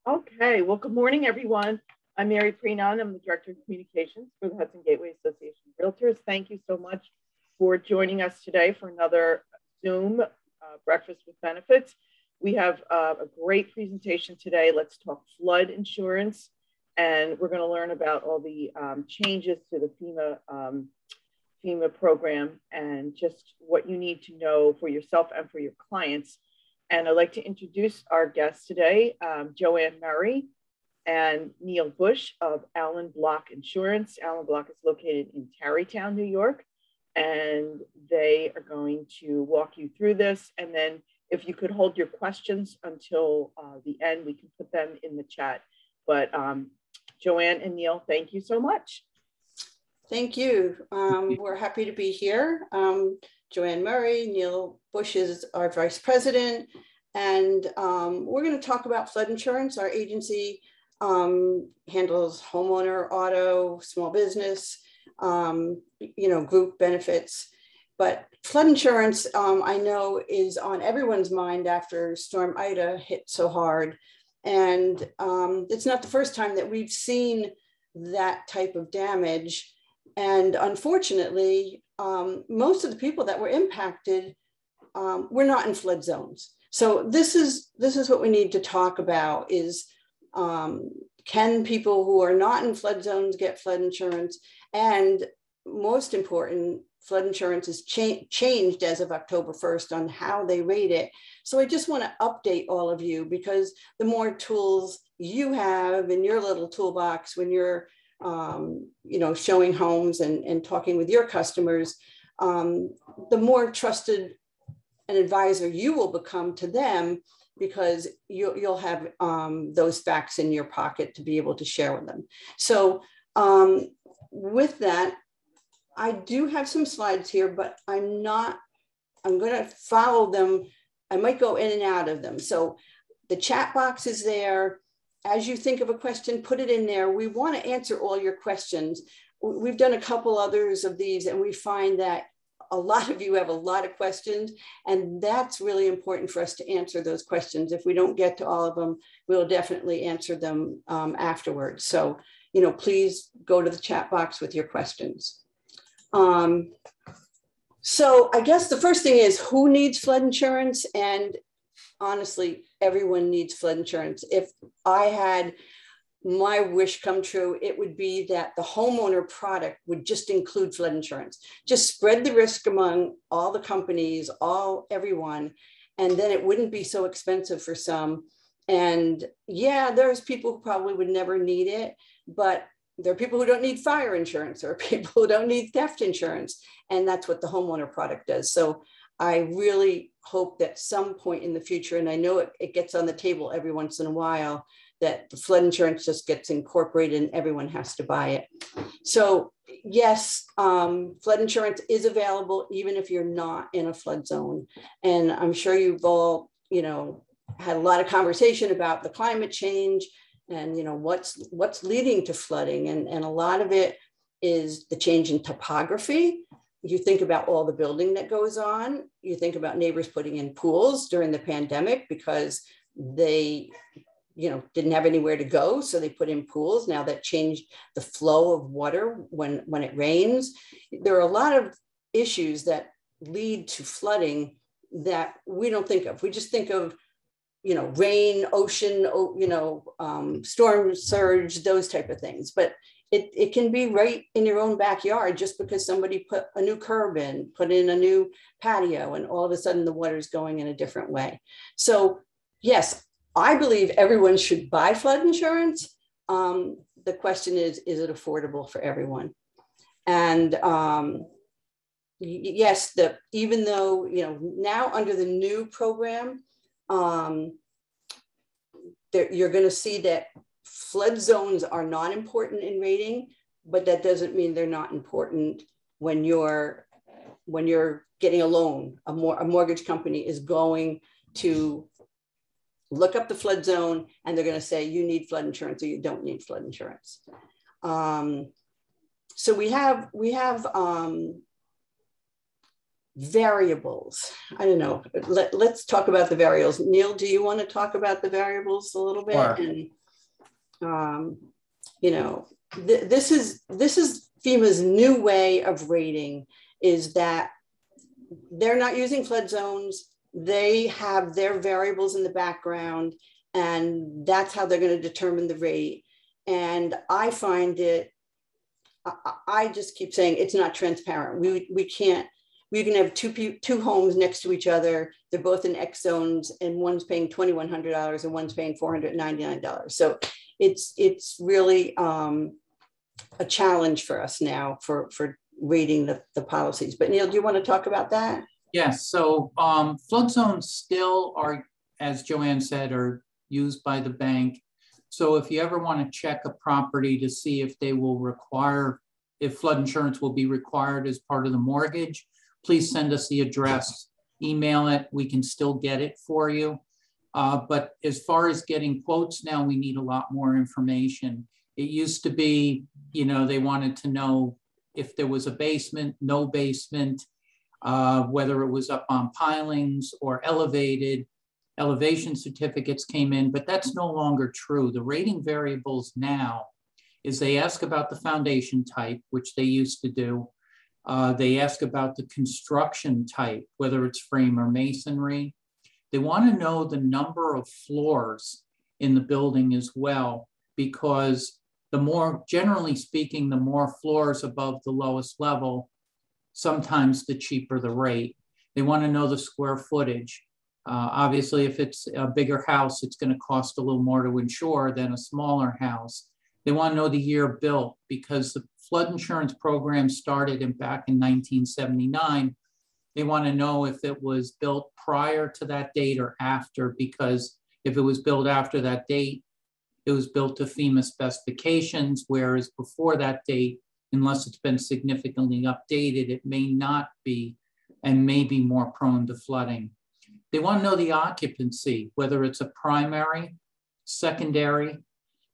Okay, well, good morning, everyone. I'm Mary Preenon. I'm the Director of Communications for the Hudson Gateway Association of Realtors. Thank you so much for joining us today for another Zoom Breakfast with Benefits. We have a great presentation today. Let's talk flood insurance, and we're going to learn about all the changes to the FEMA program and just what you need to know for yourself and for your clients. And I'd like to introduce our guests today, Joanne Murray and Neil Bush of Allen Block Insurance. Allen Block is located in Tarrytown, New York, and they are going to walk you through this. And then if you could hold your questions until the end, we can put them in the chat. But Joanne and Neil, thank you so much. Thank you. We're happy to be here. Joanne Murray, Neil Bush is our Vice President, and we're going to talk about flood insurance. Our agency handles homeowner, auto, small business, group benefits. But flood insurance, I know, is on everyone's mind after Storm Ida hit so hard. And it's not the first time that we've seen that type of damage. And unfortunately, most of the people that were impacted were not in flood zones. So this is what we need to talk about is, can people who are not in flood zones get flood insurance? And most important, flood insurance is changed as of October 1st on how they rate it. So I just want to update all of you, because the more tools you have in your little toolbox when you're showing homes and talking with your customers, the more trusted an advisor you will become to them, because you'll have those facts in your pocket to be able to share with them. So with that, I do have some slides here, but I'm going to follow them. I might go in and out of them. So the chat box is there. As you think of a question, put it in there. We want to answer all your questions. We've done a couple others of these, and we find that a lot of you have a lot of questions, and that's really important for us to answer those questions. If we don't get to all of them, we'll definitely answer them afterwards. So, please go to the chat box with your questions. So I guess the first thing is, who needs flood insurance? And honestly, everyone needs flood insurance. If I had my wish come true, it would be that the homeowner product would just include flood insurance. Just spread the risk among all the companies, everyone, and then it wouldn't be so expensive for some. And yeah, there's people who probably would never need it, but there are people who don't need fire insurance. There are people who don't need theft insurance. And that's what the homeowner product does. So I really hope that some point in the future, and I know it gets on the table every once in a while, that the flood insurance just gets incorporated and everyone has to buy it. So yes, flood insurance is available even if you're not in a flood zone. And I'm sure you've all, had a lot of conversation about the climate change and what's leading to flooding. And a lot of it is the change in topography. You think about all the building that goes on. You think about neighbors putting in pools during the pandemic because they didn't have anywhere to go. So they put in pools. Now that changed the flow of water when it rains. There are a lot of issues that lead to flooding that we don't think of. We just think of, rain, ocean, storm surge, those type of things. But it can be right in your own backyard just because somebody put a new curb in, put in a new patio, and all of a sudden the water's going in a different way. So yes, I believe everyone should buy flood insurance. The question is it affordable for everyone? And yes, even though, now under the new program, you're going to see that flood zones are not important in rating, but that doesn't mean they're not important when you're getting a loan. A mortgage company is going to look up the flood zone and they're going to say you need flood insurance or you don't need flood insurance. So we have variables. I don't know. Let's talk about the variables. Neil, do you want to talk about the variables a little bit? Sure. And you know, this is FEMA's new way of rating, is that they're not using flood zones. They have their variables in the background, and that's how they're going to determine the rate. And I find it, I just keep saying it's not transparent. We can have two homes next to each other. They're both in X zones, and one's paying $2,100 and one's paying $499. So it's really a challenge for us now for rating the policies. But Neil, do you want to talk about that? Yes, so flood zones still are, as Joanne said, are used by the bank. So if you ever want to check a property to see if they will require, if flood insurance will be required as part of the mortgage, please send us the address, email it, we can still get it for you. But as far as getting quotes now, we need a lot more information. It used to be, you know, they wanted to know if there was a basement, no basement, whether it was up on pilings or elevated. Elevation certificates came in, but that's no longer true. The rating variables now is they ask about the foundation type, which they used to do. They ask about the construction type, whether it's frame or masonry. They want to know the number of floors in the building as well, because the more, generally speaking, the more floors above the lowest level, sometimes the cheaper the rate. They want to know the square footage. Obviously, if it's a bigger house, it's going to cost a little more to insure than a smaller house. They want to know the year built, because the flood insurance program started back in 1979. They want to know if it was built prior to that date or after, because if it was built after that date, it was built to FEMA specifications, whereas before that date, unless it's been significantly updated, it may not be and may be more prone to flooding. They want to know the occupancy, whether it's a primary, secondary,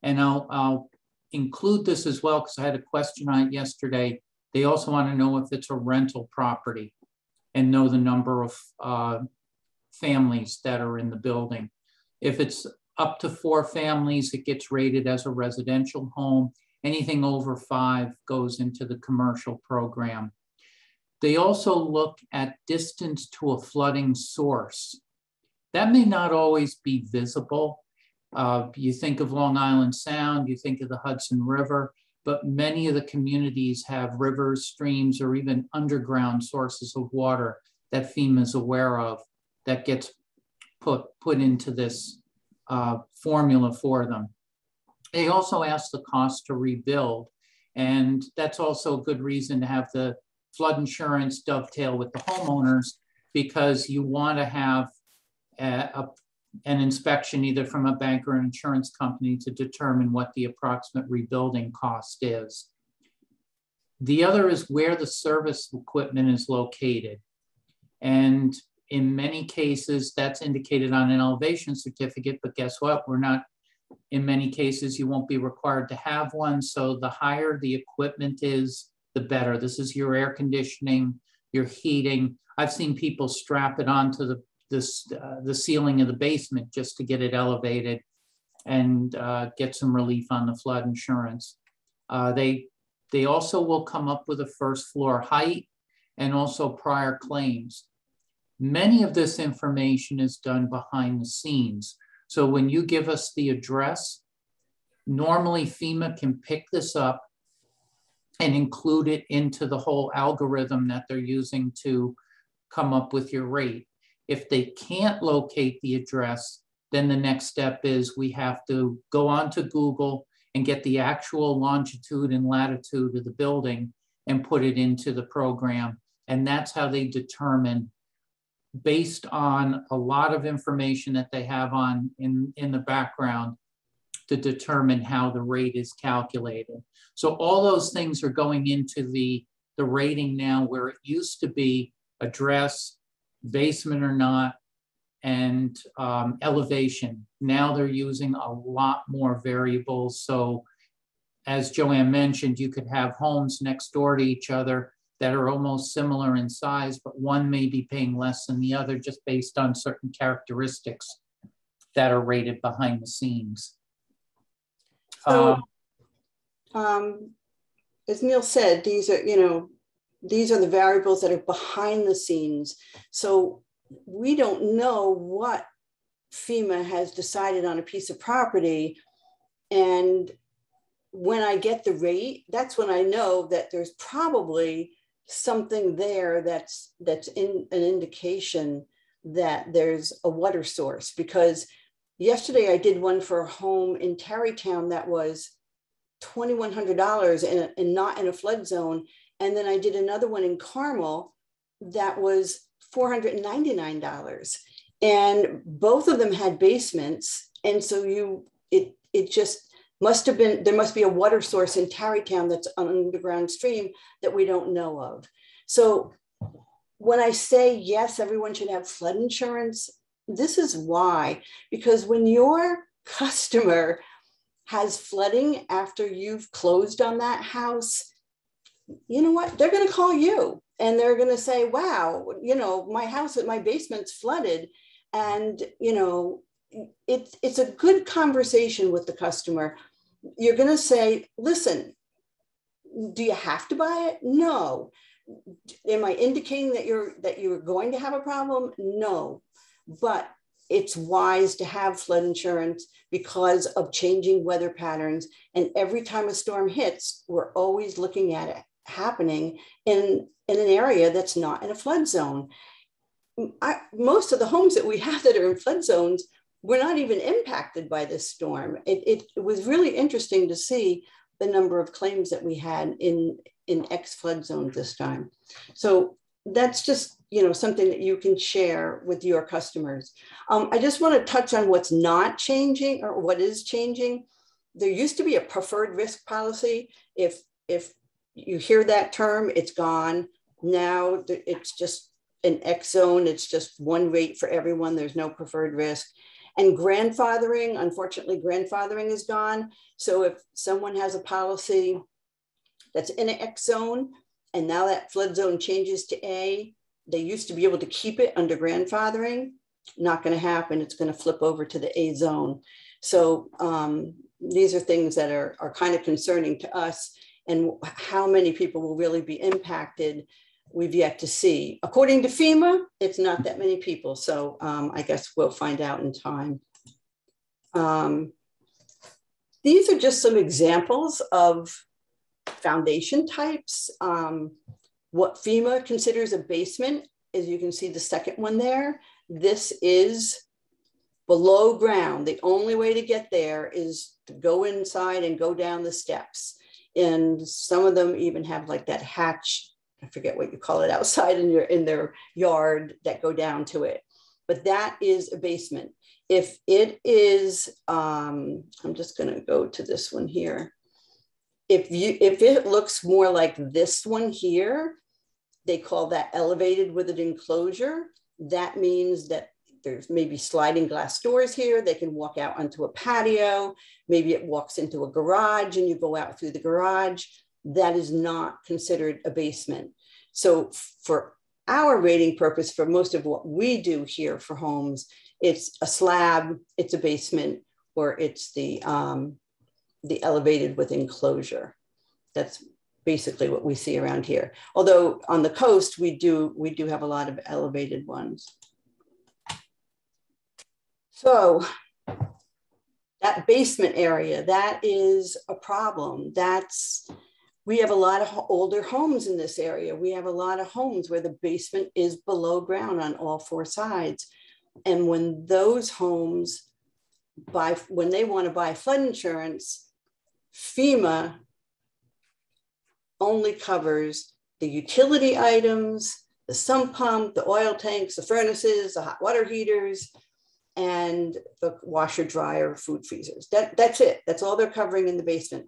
and I'll include this as well because I had a question on it yesterday. They also want to know if it's a rental property and know the number of families that are in the building. If it's up to 4 families, it gets rated as a residential home. Anything over 5 goes into the commercial program. They also look at distance to a flooding source. That may not always be visible. You think of Long Island Sound, you think of the Hudson River, but many of the communities have rivers, streams, or even underground sources of water that FEMA is aware of that gets put into this formula for them. They also ask the cost to rebuild, and that's also a good reason to have the flood insurance dovetail with the homeowners, because you want to have an inspection either from a bank or an insurance company to determine what the approximate rebuilding cost is. The other is where the service equipment is located. And in many cases, that's indicated on an elevation certificate, but guess what? In many cases, you won't be required to have one. So the higher the equipment is, the better. This is your air conditioning, your heating. I've seen people strap it onto the ceiling of the basement just to get it elevated and get some relief on the flood insurance. They also will come up with a first floor height and also prior claims. Many of this information is done behind the scenes. So when you give us the address, normally FEMA can pick this up and include it into the whole algorithm that they're using to come up with your rate. If they can't locate the address, then the next step is we have to go onto Google and get the actual longitude and latitude of the building and put it into the program. And that's how they determine, based on a lot of information that they have in the background, to determine how the rate is calculated. So all those things are going into the rating now, where it used to be address, basement or not, and elevation. Now they're using a lot more variables. So as Joanne mentioned, you could have homes next door to each other that are almost similar in size, but one may be paying less than the other just based on certain characteristics that are rated behind the scenes. So, as Neil said, these are, these are the variables that are behind the scenes. So we don't know what FEMA has decided on a piece of property. And when I get the rate, that's when I know that there's probably something there that's in an indication that there's a water source. Because yesterday I did one for a home in Tarrytown that was $2,100 and not in a flood zone. And then I did another one in Carmel that was $499. And both of them had basements. And so it just must have been, there must be a water source in Tarrytown that's an underground stream that we don't know of. So when I say, yes, everyone should have flood insurance, this is why, because when your customer has flooding after you've closed on that house, you know what? They're going to call you and they're going to say, wow, my house, my basement's flooded. And, it's a good conversation with the customer. You're going to say, listen, do you have to buy it? No. Am I indicating that you're going to have a problem? No. But it's wise to have flood insurance because of changing weather patterns. And every time a storm hits, we're always looking at it happening in an area that's not in a flood zone. Most of the homes that we have that are in flood zones were not even impacted by this storm. It was really interesting to see the number of claims that we had in ex-flood zones this time. So that's just something that you can share with your customers. I just want to touch on what's not changing or what is changing. There used to be a preferred risk policy. If you hear that term, it's gone. Now it's just an X zone. It's just one rate for everyone. There's no preferred risk. And grandfathering, unfortunately, grandfathering is gone. So if someone has a policy that's in an X zone, and now that flood zone changes to A, they used to be able to keep it under grandfathering. Not going to happen. It's going to flip over to the A zone. So these are things that are kind of concerning to us, and how many people will really be impacted, we've yet to see. According to FEMA, it's not that many people. So I guess we'll find out in time. These are just some examples of foundation types. What FEMA considers a basement, as you can see the second one there, this is below ground. The only way to get there is to go inside and go down the steps. And some of them even have like that hatch, I forget what you call it, outside in their yard that go down to it. But that is a basement. If it is, I'm just going to go to this one here. If it looks more like this one here, they call that elevated with an enclosure. That means that there's maybe sliding glass doors here. They can walk out onto a patio. Maybe it walks into a garage and you go out through the garage. That is not considered a basement. So for our rating purpose, for most of what we do here for homes, it's a slab, it's a basement, or it's the elevated with enclosure. That's basically what we see around here. Although on the coast, we do have a lot of elevated ones. So that basement area, that is a problem. We have a lot of older homes in this area. We have a lot of homes where the basement is below ground on all four sides. And when those homes when they want to buy flood insurance, FEMA only covers the utility items, the sump pump, the oil tanks, the furnaces, the hot water heaters, and the washer, dryer, food freezers. That's it. That's all they're covering in the basement.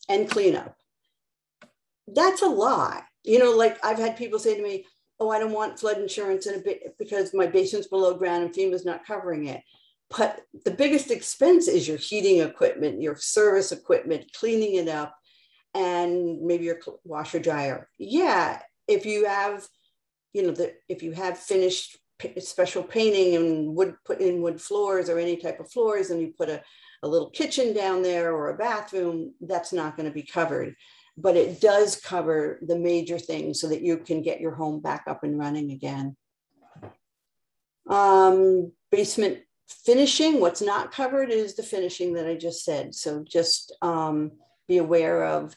And cleanup. That's a lie. Like I've had people say to me, oh, I don't want flood insurance because my basement's below ground and FEMA's not covering it. But the biggest expense is your heating equipment, your service equipment, cleaning it up. and maybe your washer dryer. Yeah, if you have, if you have finished special painting and put in wood floors or any type of floors, and you put a little kitchen down there or a bathroom, that's not going to be covered. But it does cover the major things so that you can get your home back up and running again. Basement finishing, what's not covered is the finishing that I just said. So just be aware of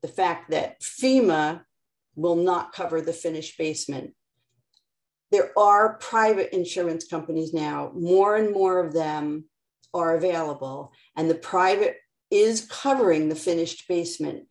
the fact that FEMA will not cover the finished basement. There are private insurance companies now, more and more of them are available, and the private is covering the finished basement.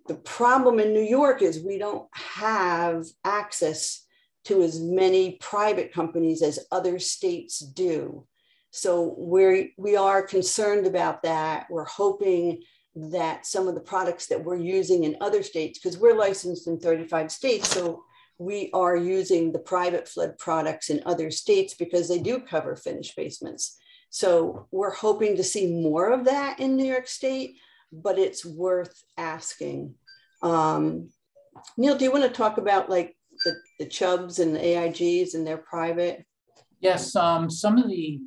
The problem in New York is we don't have access to as many private companies as other states do. So we are concerned about that. We're hoping that some of the products that we're using in other states, because we're licensed in 35 states, so we are using the private flood products in other states because they do cover finished basements. So we're hoping to see more of that in New York State, but it's worth asking. Neil, do you want to talk about like the Chubbs and the AIGs and their private? Yes, some of the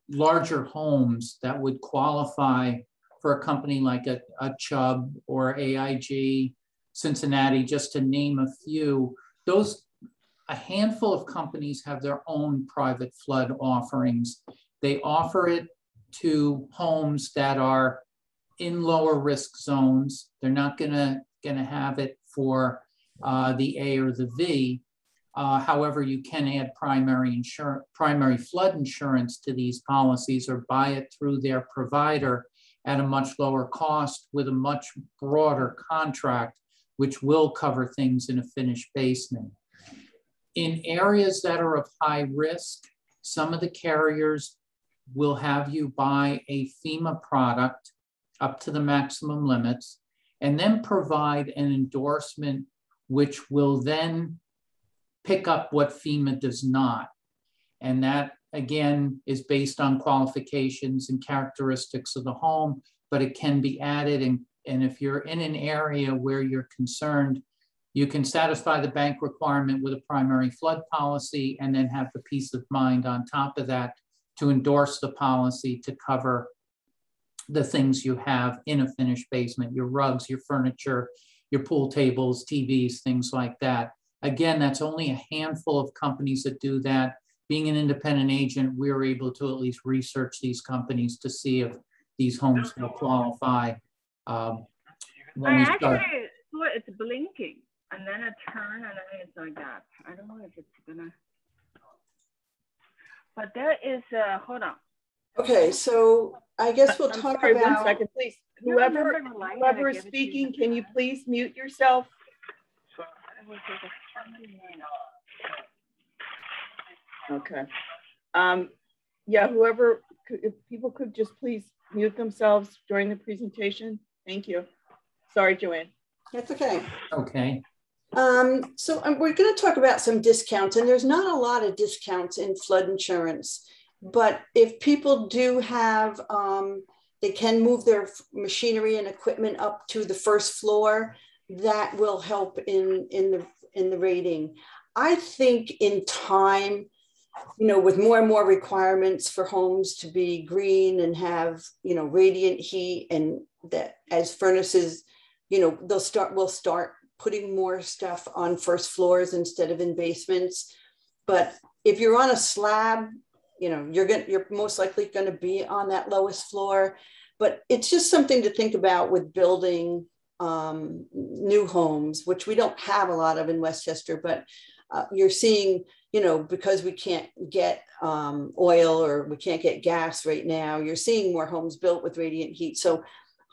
larger homes that would qualify for a company like a Chubb or AIG, Cincinnati, just to name a few, a handful of companies have their own private flood offerings. They offer it to homes that are in lower risk zones. They're not gonna have it for the A or the V. However, you can add primary flood insurance to these policies or buy it through their provider at a much lower cost with a much broader contract, which will cover things in a finished basement. In areas that are of high risk, some of the carriers will have you buy a FEMA product up to the maximum limits and then provide an endorsement which will then pick up what FEMA does not. And that, again, is based on qualifications and characteristics of the home, but it can be added. And if you're in an area where you're concerned, you can satisfy the bank requirement with a primary flood policy and then have the peace of mind on top of that to endorse the policy to cover the things you have in a finished basement, your rugs, your furniture, your pool tables, TVs, things like that. Again, that's only a handful of companies that do that. Being an independent agent, we're able to at least research these companies to see if these homes will qualify. When we start. Actually saw it's blinking and then I turn and then it's like that. I don't know if it's gonna, but there is hold on. Okay, so I guess we'll talk about. 1 second, please. Whoever is speaking, can you please mute yourself? Okay. Yeah, if people could just please mute themselves during the presentation. Thank you. Sorry, Joanne. That's okay. Okay. So we're going to talk about some discounts, and there's not a lot of discounts in flood insurance, but if people do have, they can move their machinery and equipment up to the first floor. That will help in the rating. I think in time, with more and more requirements for homes to be green and have, radiant heat, and that as furnaces, we'll start putting more stuff on first floors instead of in basements. But if you're on a slab, you're most likely going to be on that lowest floor. But it's just something to think about with building new homes, which we don't have a lot of in Westchester, but you're seeing, because we can't get oil or we can't get gas right now, you're seeing more homes built with radiant heat. So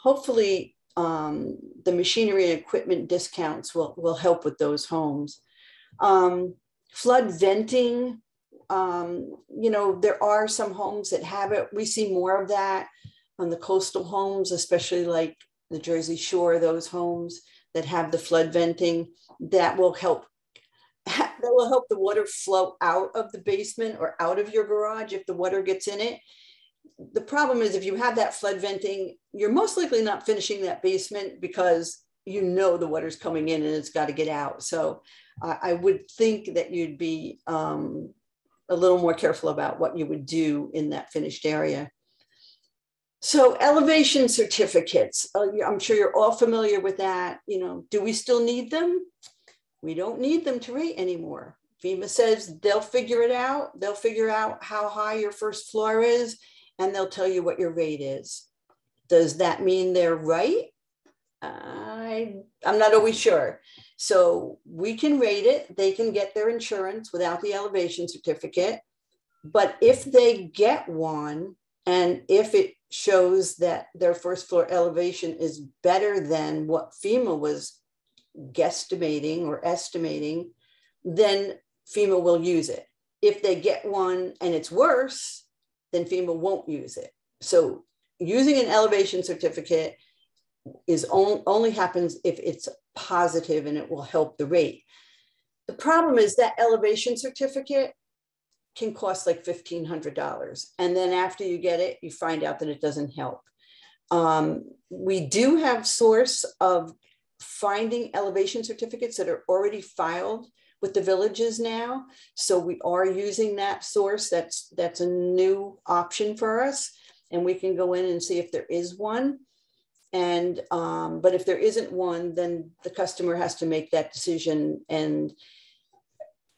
hopefully the machinery and equipment discounts will help with those homes. Flood venting, there are some homes that have it. We see more of that on the coastal homes, especially like the Jersey Shore, those homes that have the flood venting. That will help the water flow out of the basement or out of your garage if the water gets in it. the problem is if you have that flood venting, you're most likely not finishing that basement because you know the water's coming in and it's got to get out. So I would think that you'd be a little more careful about what you would do in that finished area. So elevation certificates, I'm sure you're all familiar with that. You know, do we still need them? We don't need them to rate anymore. FEMA says they'll figure it out. They'll figure out how high your first floor is, and they'll tell you what your rate is. Does that mean they're right? I'm not always sure. So we can rate it. They can get their insurance without the elevation certificate. But if they get one, and if it shows that their first floor elevation is better than what FEMA was guesstimating or estimating, then FEMA will use it. If they get one and it's worse, then FEMA won't use it. So using an elevation certificate is only happens if it's positive and it will help the rate. The problem is that elevation certificate can cost like $1,500. And then after you get it, you find out that it doesn't help. We do have source of finding elevation certificates that are already filed with the villages now. So we are using that source. That's a new option for us. And we can go in and see if there is one. And, but if there isn't one, then the customer has to make that decision. And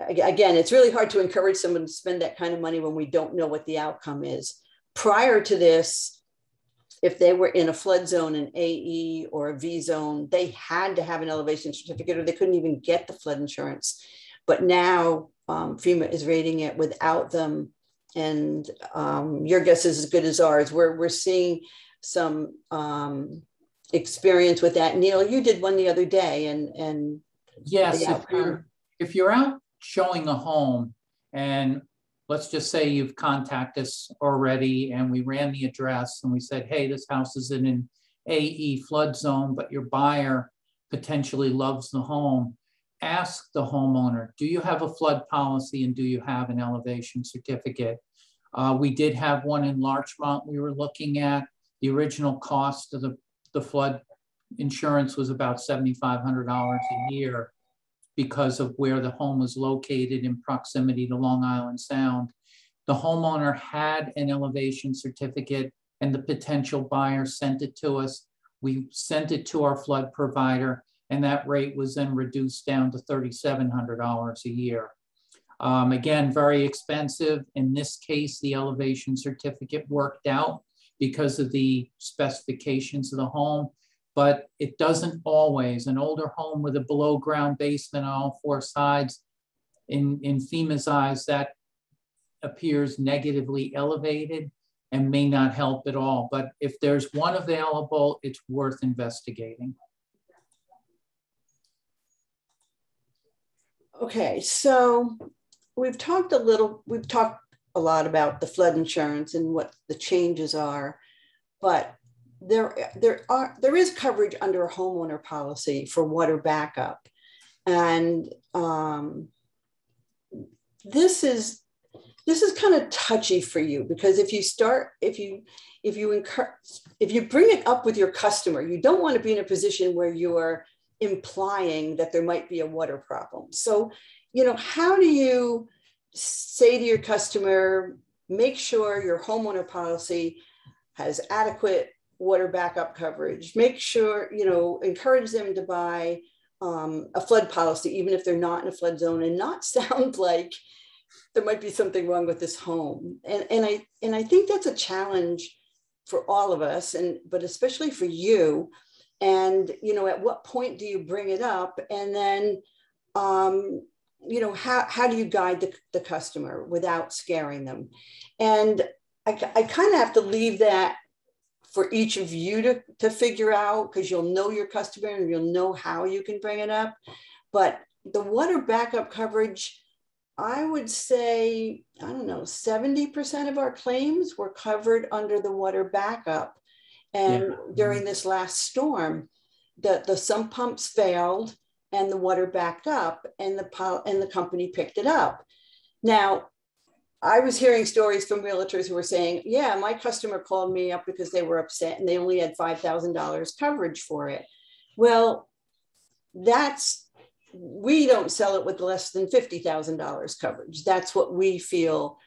again, it's really hard to encourage someone to spend that kind of money when we don't know what the outcome is. Prior to this, if they were in a flood zone, an AE or a V zone, they had to have an elevation certificate or they couldn't even get the flood insurance. But now FEMA is rating it without them. And your guess is as good as ours. We're seeing some experience with that. Neil, you did one the other day, and yes, if you're out showing a home, and let's just say you've contacted us already, and we ran the address, and we said, hey, this house is in an AE flood zone, but your buyer potentially loves the home. Ask the homeowner, do you have a flood policy and do you have an elevation certificate? We did have one in Larchmont we were looking at. The original cost of the flood insurance was about $7,500 a year because of where the home was located in proximity to Long Island Sound. The homeowner had an elevation certificate and the potential buyer sent it to us. We sent it to our flood provider, and that rate was then reduced down to $3,700 a year. Again, very expensive. In this case, the elevation certificate worked out because of the specifications of the home, but it doesn't always. An older home with a below ground basement on all four sides, in FEMA's eyes, that appears negatively elevated and may not help at all. But if there's one available, it's worth investigating. Okay, so we've talked a lot about the flood insurance and what the changes are, but there is coverage under a homeowner policy for water backup. And this is kind of touchy for you, because if you bring it up with your customer, you don't want to be in a position where you're implying that there might be a water problem. So, you know, how do you say to your customer, make sure your homeowner policy has adequate water backup coverage, make sure, you know, encourage them to buy a flood policy, even if they're not in a flood zone, and not sound like there might be something wrong with this home. And I think that's a challenge for all of us, but especially for you. And, you know, at what point do you bring it up? And then, you know, how do you guide the customer without scaring them? And I kind of have to leave that for each of you to figure out, because you'll know your customer and you'll know how you can bring it up. But the water backup coverage, I would say, I don't know, 70% of our claims were covered under the water backup. And during this last storm, the sump pumps failed and the water backed up, and the company picked it up. Now, I was hearing stories from realtors who were saying, yeah, my customer called me up because they were upset and they only had $5,000 coverage for it. Well, we don't sell it with less than $50,000 coverage. That's what we feel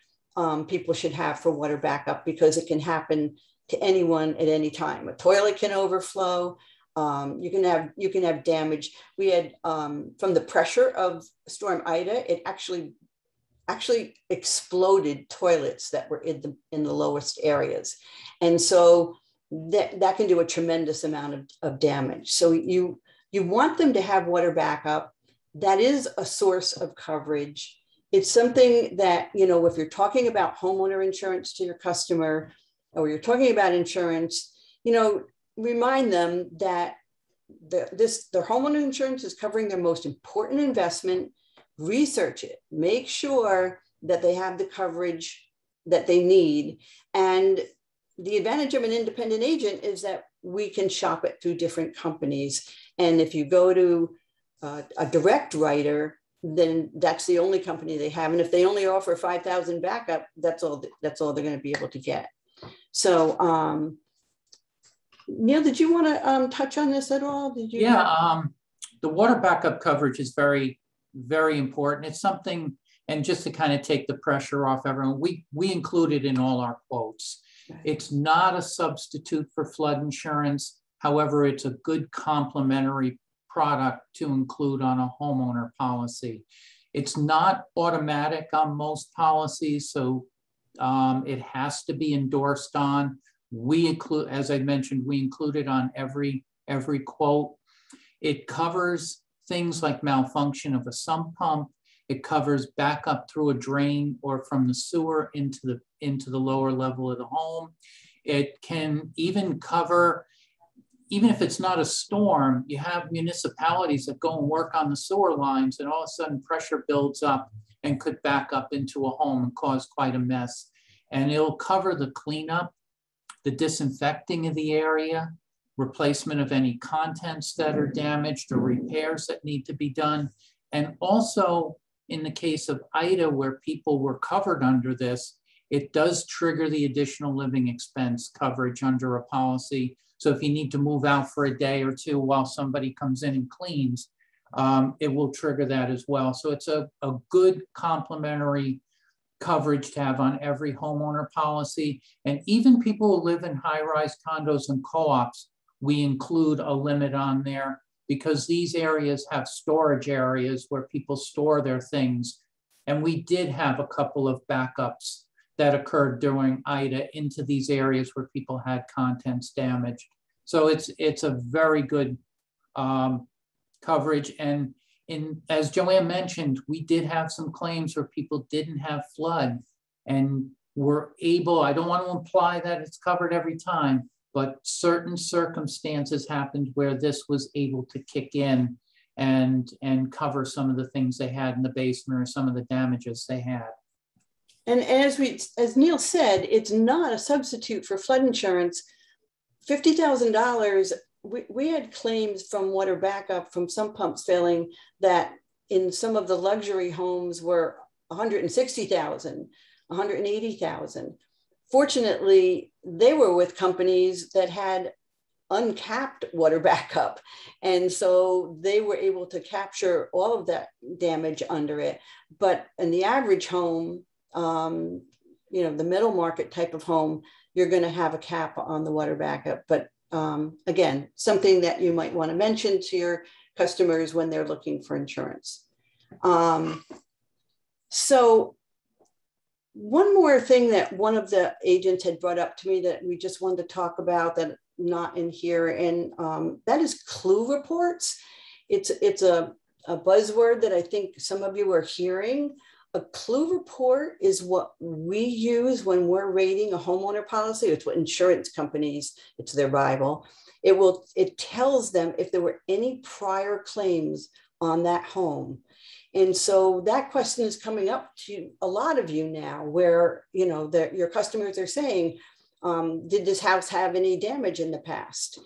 people should have for water backup, because it can happen to anyone at any time. A toilet can overflow. You can have damage. We had from the pressure of Storm Ida, it actually exploded toilets that were in the lowest areas, and so that can do a tremendous amount of damage. So you want them to have water backup. That is a source of coverage. It's something that, if you're talking about homeowner insurance to your customer, or you're talking about insurance, remind them that their homeowner insurance is covering their most important investment. Research it, make sure that they have the coverage that they need. And the advantage of an independent agent is that we can shop it through different companies. And if you go to a direct writer, then that's the only company they have. And if they only offer 5,000 backup, that's all they're going to be able to get. So, Neil, did you want to touch on this at all? Did you? Yeah, the water backup coverage is very, very important. It's something, and just to kind of take the pressure off everyone, we include it in all our quotes. Right. It's not a substitute for flood insurance. However, it's a good complementary product to include on a homeowner policy. It's not automatic on most policies, so it has to be endorsed on. We include, as I mentioned, we include it on every quote. It covers things like malfunction of a sump pump. It covers backup through a drain or from the sewer into the lower level of the home. It can even cover, even if it's not a storm, you have municipalities that go and work on the sewer lines, and all of a sudden pressure builds up and could back up into a home and cause quite a mess. And it'll cover the cleanup, the disinfecting of the area, replacement of any contents that are damaged or repairs that need to be done. And also in the case of Ida, where people were covered under this, it does trigger the additional living expense coverage under a policy. So if you need to move out for a day or two while somebody comes in and cleans, it will trigger that as well. So it's a good complementary coverage to have on every homeowner policy. And even people who live in high-rise condos and co-ops, we include a limit on there, because these areas have storage areas where people store their things. And we did have a couple of backups that occurred during Ida into these areas where people had contents damaged. So it's a very good coverage. And as Joanne mentioned, we did have some claims where people didn't have flood and were able, I don't want to imply that it's covered every time, but certain circumstances happened where this was able to kick in and cover some of the things they had in the basement or some of the damages they had. And as Neil said, it's not a substitute for flood insurance. $50,000, we had claims from water backup from sump pumps failing that in some of the luxury homes were $160,000, $180,000. Fortunately, they were with companies that had uncapped water backup. And so they were able to capture all of that damage under it. But in the average home, the middle market type of home, you're going to have a cap on the water backup. But again, something that you might want to mention to your customers when they're looking for insurance. So one more thing that one of the agents had brought up to me that we just wanted to talk about, that not in here, and that is clue reports. It's a buzzword that I think some of you are hearing. A clue report is what we use when we're rating a homeowner policy. It's what insurance companies, it's their Bible. It tells them if there were any prior claims on that home. And so that question is coming up to a lot of you now, where your customers are saying, did this house have any damage in the past?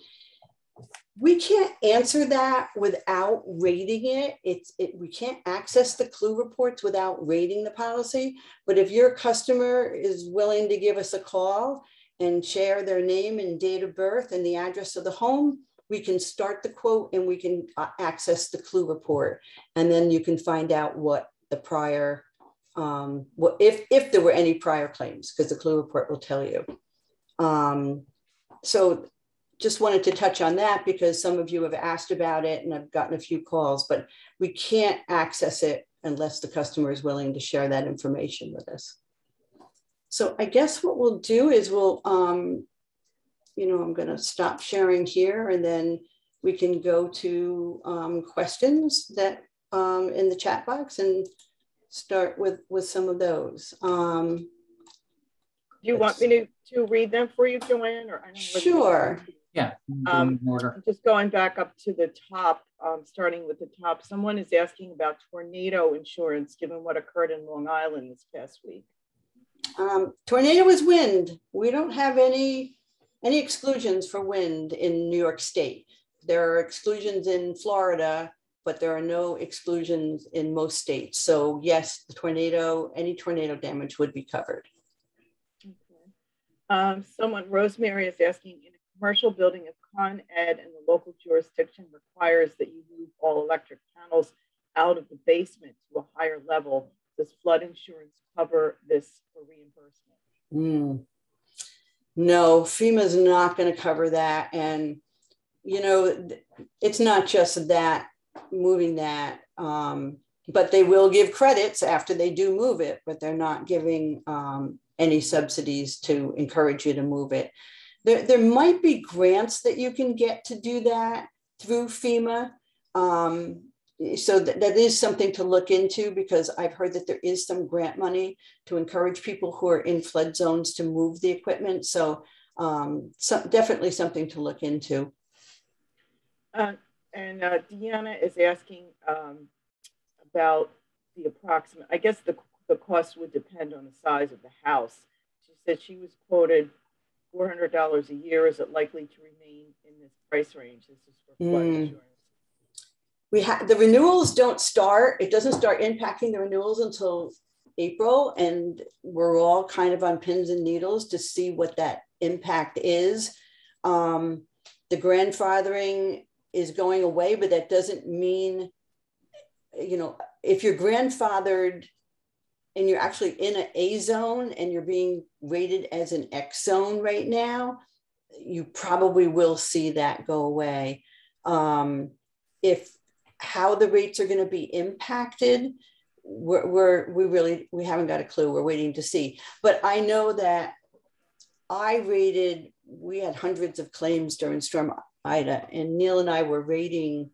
We can't answer that without rating it. We can't access the clue reports without rating the policy. But if your customer is willing to give us a call and share their name and date of birth and the address of the home, we can start the quote and we can access the clue report. And then you can find out what the prior, if there were any prior claims, because the clue report will tell you. So just wanted to touch on that because some of you have asked about it and I've gotten a few calls, but we can't access it unless the customer is willing to share that information with us. So I guess what we'll do is we'll, I'm going to stop sharing here and then we can go to questions that in the chat box and start with some of those. Do you want me to read them for you, Joanne? Or I don't know. Sure. Yeah, in order. Just going back up to the top, starting with the top, someone is asking about tornado insurance, given what occurred in Long Island this past week. Tornado is wind. We don't have any exclusions for wind in New York State. There are exclusions in Florida, but there are no exclusions in most states. So yes, the tornado, any tornado damage would be covered. Okay. Rosemary is asking, in a commercial building, if Con Ed and the local jurisdiction requires that you move all electric panels out of the basement to a higher level, does flood insurance cover this for reimbursement? No, FEMA is not going to cover that. And, it's not just that, moving that, but they will give credits after they do move it, but they're not giving any subsidies to encourage you to move it. There might be grants that you can get to do that through FEMA. So that is something to look into because I've heard that there is some grant money to encourage people who are in flood zones to move the equipment. So, definitely something to look into. Deanna is asking about the approximate, I guess the cost would depend on the size of the house. She said she was quoted $400 a year. Is it likely to remain in this price range? This is for flood insurance. The renewals don't start. It doesn't start impacting the renewals until April, and we're all kind of on pins and needles to see what that impact is. The grandfathering is going away, but that doesn't mean, if you're grandfathered and you're actually in an A zone and you're being rated as an X zone right now, you probably will see that go away. How the rates are going to be impacted, we haven't got a clue. We're waiting to see. But I know that we had hundreds of claims during Storm Ida, and Neil and I were rating,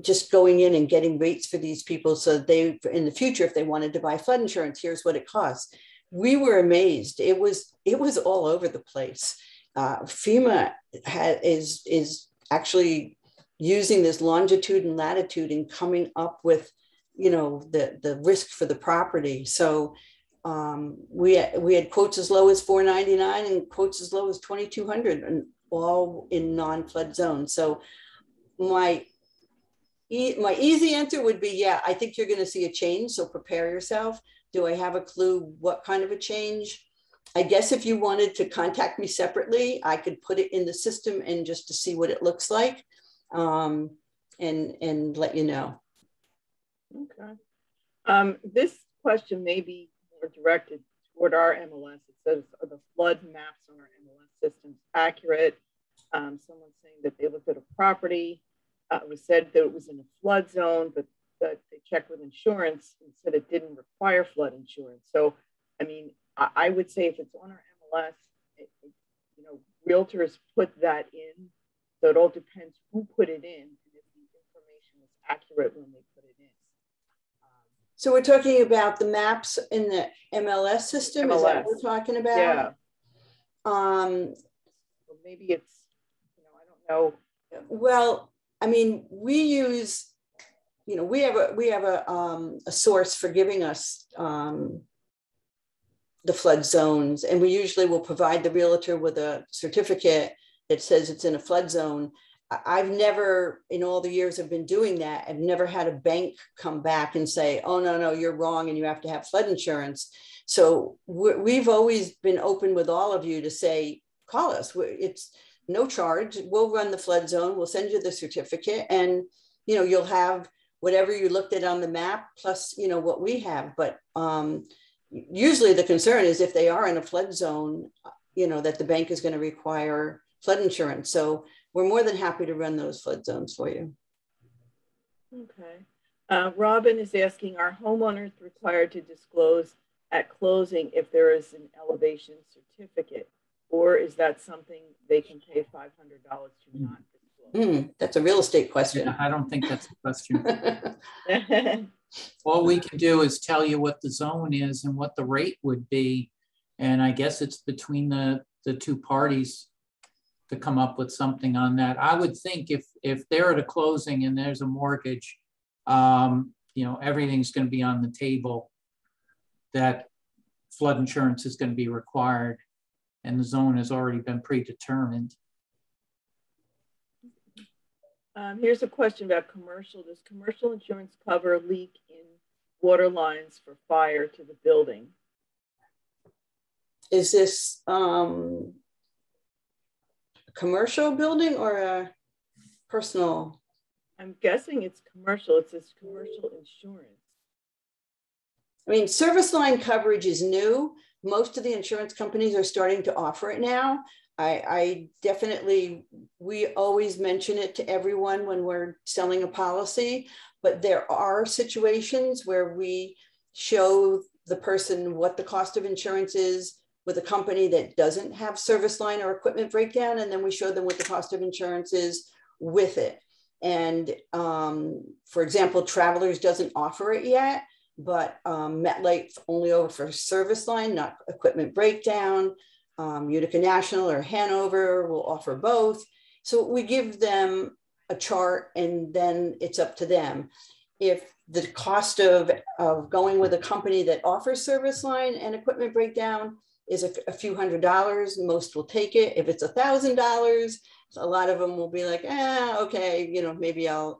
just going in and getting rates for these people so they, in the future, if they wanted to buy flood insurance, here's what it costs. We were amazed. It was all over the place. FEMA is actually using this longitude and latitude and coming up with, the risk for the property. So we had quotes as low as $499 and quotes as low as $2,200, and all in non-flood zones. So my easy answer would be, yeah, I think you're going to see a change. So prepare yourself. Do I have a clue what kind of a change? I guess if you wanted to contact me separately, I could put it in the system and just to see what it looks like. And let you know. Okay. This question may be more directed toward our MLS. It says, are the flood maps on our MLS systems accurate? Someone's saying that they looked at a property. It was said that it was in a flood zone, but that they checked with insurance and said it didn't require flood insurance. So, I mean, I would say if it's on our MLS, realtors put that in. So it all depends who put it in and if the information is accurate when they put it in. So we're talking about the maps in the MLS system? MLS. Is that what we're talking about? Yeah. Well, maybe it's, I don't know. Well, I mean, we use, we have a source for giving us the flood zones, and we usually will provide the realtor with a certificate it says it's in a flood zone. I've never, in all the years I've been doing that, I've never had a bank come back and say, oh, no, you're wrong and you have to have flood insurance. So we've always been open with all of you to say, call us. It's no charge. We'll run the flood zone. We'll send you the certificate, and you'll have whatever you looked at on the map plus what we have. But usually the concern is if they are in a flood zone, that the bank is going to require flood insurance. So we're more than happy to run those flood zones for you. Okay. Robin is asking, are homeowners required to disclose at closing if there is an elevation certificate, or is that something they can pay $500 to not disclose? That's a real estate question. Yeah, I don't think that's a question. All we can do is tell you what the zone is and what the rate would be. And I guess it's between the two parties to come up with something on that. I would think if they're at a closing and there's a mortgage, everything's going to be on the table, that flood insurance is going to be required, and the zone has already been predetermined. Here's a question about commercial. Does commercial insurance cover a leak in water lines for fire to the building? Is this a commercial building or a personal? I'm guessing it's commercial. It says commercial insurance. I mean, service line coverage is new. Most of the insurance companies are starting to offer it now. I definitely, we always mention it to everyone when we're selling a policy, but there are situations where we show the person what the cost of insurance is with a company that doesn't have service line or equipment breakdown, and then we show them what the cost of insurance is with it. And for example, Travelers doesn't offer it yet, but MetLife only offers service line, not equipment breakdown. Utica National or Hanover will offer both. So we give them a chart and then it's up to them. If the cost of going with a company that offers service line and equipment breakdown is a few $100s, most will take it. If it's $1,000, a lot of them will be like, okay, maybe I'll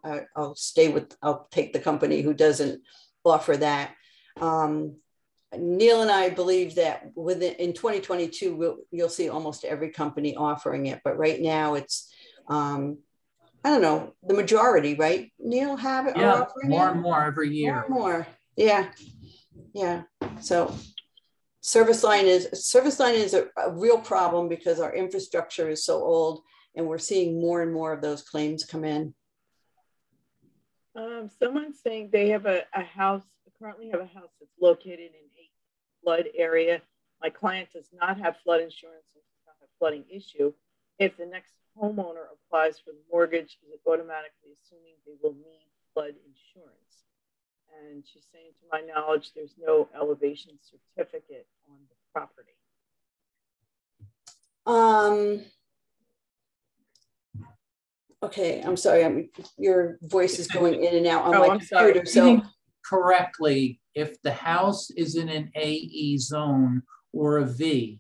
take the company who doesn't offer that. Neil and I believe that in 2022, you'll see almost every company offering it. But right now it's, I don't know, the majority, right? Neil, have it? Yeah, more and more every year. More and more. Yeah. Yeah. So service line is a real problem because our infrastructure is so old and we're seeing more and more of those claims come in. Someone's saying they have a house, currently have a house that's located in a flood area. My client does not have flood insurance and does not have flooding issue. If the next homeowner applies for the mortgage, is it automatically assuming they will need flood insurance? And she's saying, to my knowledge, there's no elevation certificate on the property. Okay, I'm sorry. Your voice is going in and out on my computer. So correctly, if the house is in an AE zone or a V,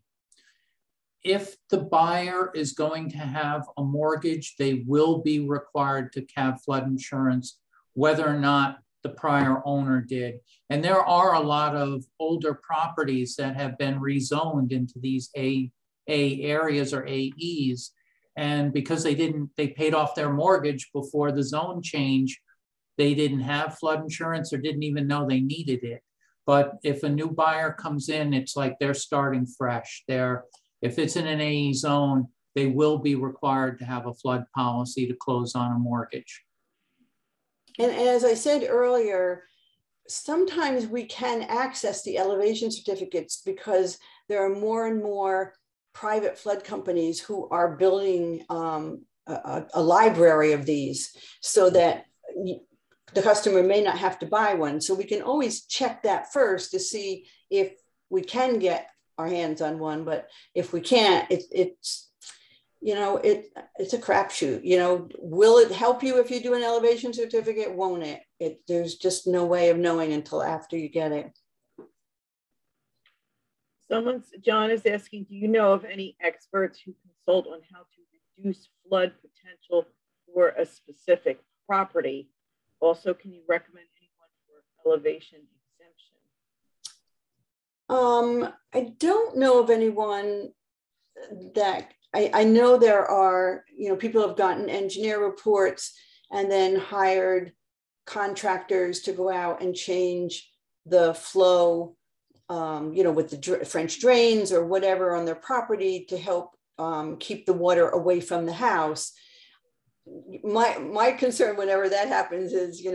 if the buyer is going to have a mortgage, they will be required to have flood insurance, whether or not the prior owner did. And there are a lot of older properties that have been rezoned into these A areas or AEs. And because they paid off their mortgage before the zone change, they didn't have flood insurance or didn't even know they needed it. But if a new buyer comes in, it's like they're starting fresh. If it's in an AE zone, they will be required to have a flood policy to close on a mortgage. And as I said earlier, sometimes we can access the elevation certificates because there are more and more private flood companies who are building a library of these so that the customer may not have to buy one. So we can always check that first to see if we can get our hands on one. But if we can't, it's a crapshoot. Will it help you if you do an elevation certificate? Won't it? There's just no way of knowing until after you get it. John is asking, do you know of any experts who consult on how to reduce flood potential for a specific property? Also, can you recommend anyone for elevation exemption? I don't know of anyone that I know there are, people have gotten engineer reports and then hired contractors to go out and change the flow, with the French drains or whatever on their property to help keep the water away from the house. My concern whenever that happens is,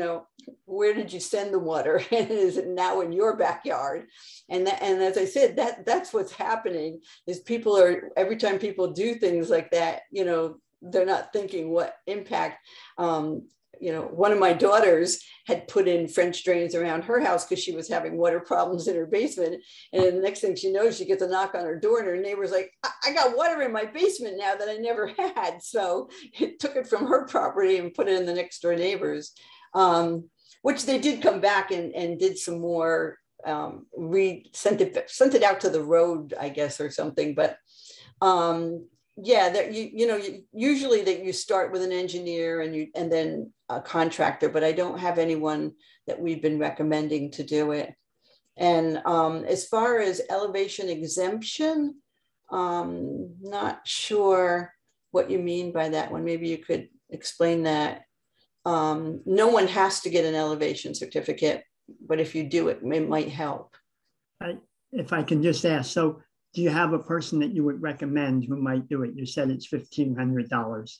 where did you send the water? And is it now in your backyard? And as I said, that's what's happening is people are, every time people do things like that, they're not thinking what impact. One of my daughters had put in French drains around her house because she was having water problems in her basement. And the next thing she knows, she gets a knock on her door and her neighbor's like, I got water in my basement now that I never had. So it took it from her property and put it in the next door neighbor's, which they did come back and did some more, sent it out to the road, I guess, or something. But yeah, that usually that you start with an engineer and then a contractor, but I don't have anyone that we've been recommending to do it. And as far as elevation exemption, not sure what you mean by that one. Maybe you could explain that. No one has to get an elevation certificate, but if you do it, it might help. If I can just ask, so do you have a person that you would recommend who might do it? You said it's $1,500.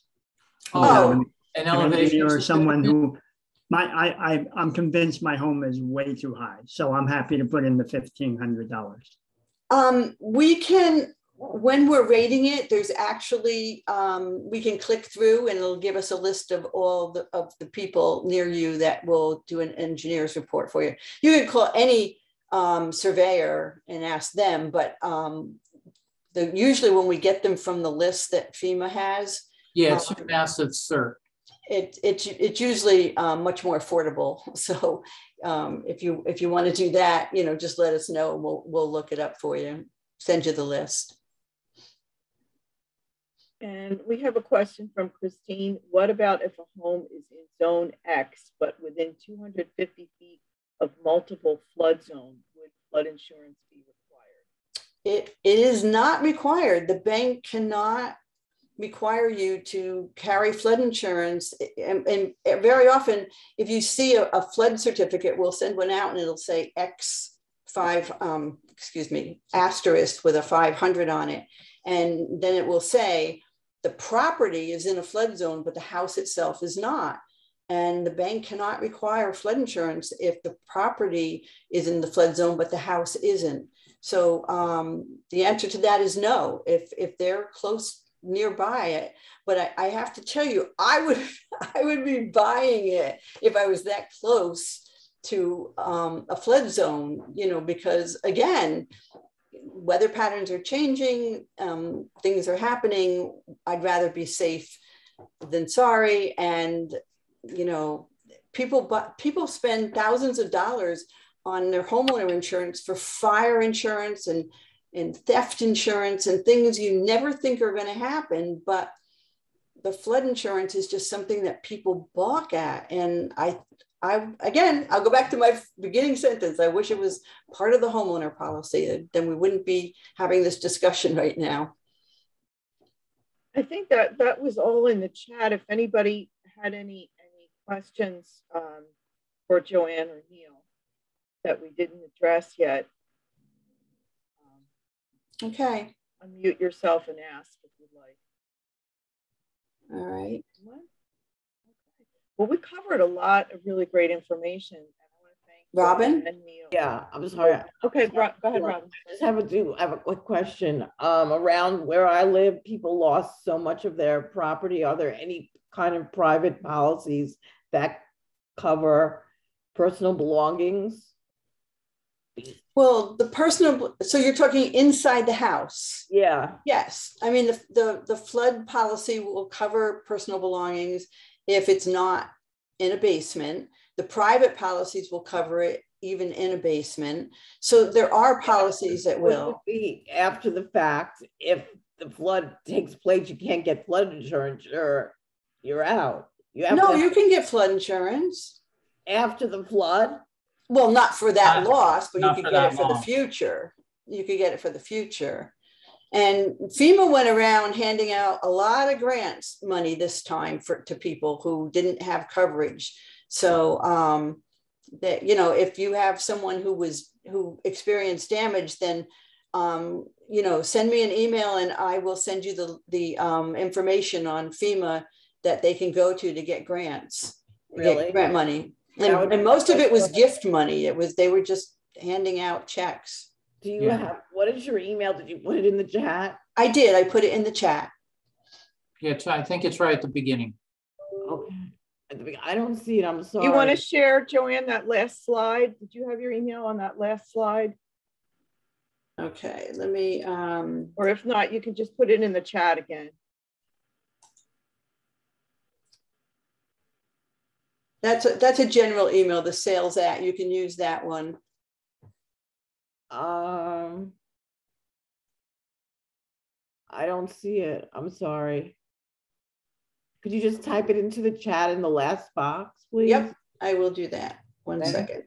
Oh, an elevation or someone who I'm convinced my home is way too high, so I'm happy to put in the $1,500. We can, when we're rating it, there's actually we can click through and it'll give us a list of all the people near you that will do an engineer's report for you. You can call any surveyor and ask them, but usually when we get them from the list that FEMA has, it's a massive cert. It's usually much more affordable. So if you want to do that, just let us know. We'll look it up for you. Send you the list. And we have a question from Christine. What about if a home is in zone X, but within 250 feet of multiple flood zones? Would flood insurance be required? It is not required. The bank cannot require you to carry flood insurance. And very often, if you see a flood certificate, we'll send one out and it'll say X5, asterisk with a 500 on it. And then it will say the property is in a flood zone, but the house itself is not. And the bank cannot require flood insurance if the property is in the flood zone, but the house isn't. So the answer to that is no, if they're close nearby it. But I have to tell you, I would be buying it if I was that close to a flood zone, because again, weather patterns are changing, things are happening. I'd rather be safe than sorry. And people spend thousands of dollars on their homeowner insurance for fire insurance and theft insurance and things you never think are going to happen. But the flood insurance is just something that people balk at. And I'll go back to my beginning sentence. I wish it was part of the homeowner policy. Then we wouldn't be having this discussion right now. I think that was all in the chat. If anybody had any questions for Joanne or Neil that we didn't address yet. Okay. Unmute yourself and ask if you'd like. All right. What? Okay. Well, we covered a lot of really great information. And I want to thank Robin and Neil. Yeah, I'm sorry. Okay, go ahead, Robin. I just have a quick question. Around where I live, people lost so much of their property. Are there any kind of private policies that cover personal belongings? Well, so you're talking inside the house. Yeah. Yes. I mean, the flood policy will cover personal belongings if it's not in a basement. The private policies will cover it even in a basement. So there are policies that will. Be after the fact, if the flood takes place, you can't get flood insurance, you're out. You have No, to, you can get flood insurance. after the flood. Well, not for that loss, but you not could for get that it for the long. future. You could get it for the future. And FEMA went around handing out a lot of grants money this time to people who didn't have coverage. So that, you know, if you have someone who experienced damage, then you know, send me an email and I will send you the information on FEMA that they can go to get grants. Really? Get grant money. And most of it was gift money. They were just handing out checks. Do you have, what is your email? Did you put it in the chat? I did. I put it in the chat. Yeah, I think it's right at the beginning. Okay. I don't see it. I'm sorry. You want to share, Joanne, that last slide? Did you have your email on that last slide? Okay, let me. Or if not, you can just put it in the chat again. That's a general email, the sales at. You can use that one. I don't see it. I'm sorry. Could you just type it into the chat in the last box, please? Yep, I will do that. One second.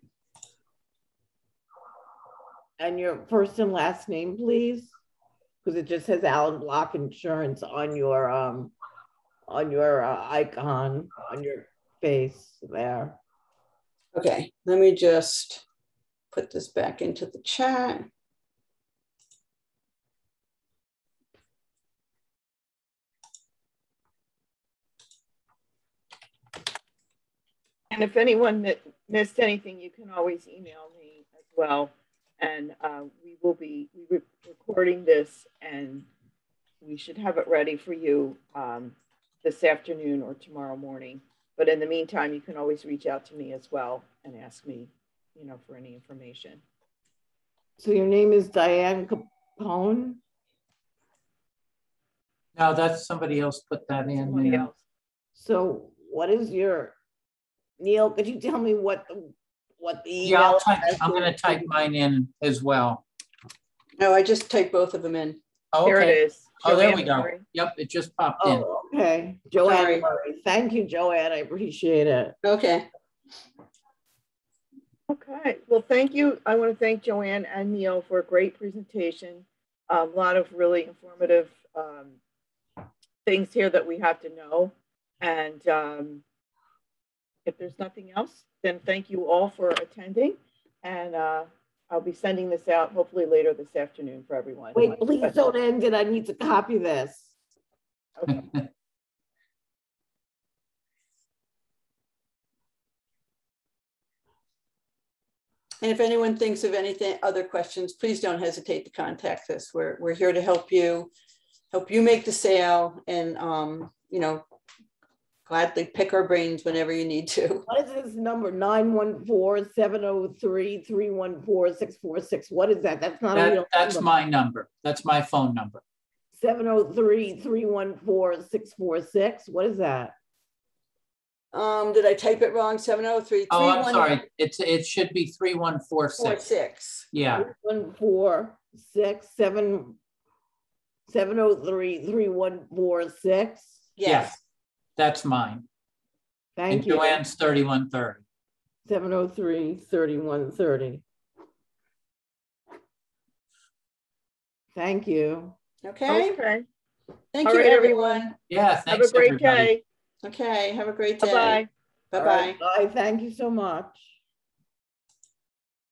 And your first and last name, please, because it just says Alan Block Insurance on your icon on your face there. Okay, let me just put this back into the chat. And if anyone missed anything, you can always email me as well. And we will be recording this, and we should have it ready for you this afternoon or tomorrow morning. But in the meantime, you can always reach out to me as well and ask me, you know, for any information. So your name is Diane Capone? No, that's somebody else put that in. Somebody else. So what is your, Neil, could you tell me what the Yeah, email I'm going to type mine in as well. No, I just typed both of them in. Oh, There okay. it is. Oh, there we Joanne go. Murray. Yep, it just popped in. Oh, okay. Joanne Sorry. Murray. Thank you, Joanne. I appreciate it. Okay. Okay, well, thank you. I want to thank Joanne and Neil for a great presentation. A lot of really informative things here that we have to know. And if there's nothing else, then thank you all for attending. And I'll be sending this out hopefully later this afternoon for everyone. Wait, please don't end it. I need to copy this. Okay. And if anyone thinks of anything, other questions, please don't hesitate to contact us. We're here to help you make the sale, and you know, gladly pick our brains whenever you need to. What is this number? 914-703-314-646. What is that? That's not a real That's number. my number. That's my phone number. 703-314-646. What is that? Did I type it wrong? 703. Oh, I'm sorry. It should be 3146. Yeah. 3146 703-314-6. Yes. That's mine. Thank And you. Joanne's 3130. 703-3130. Thank you. Okay. Okay. Thank All you, right, everyone. Yeah, thanks, Have a great everybody. day. Okay. Have a great day. Bye-bye. Bye-bye. All right, bye. Thank you so much.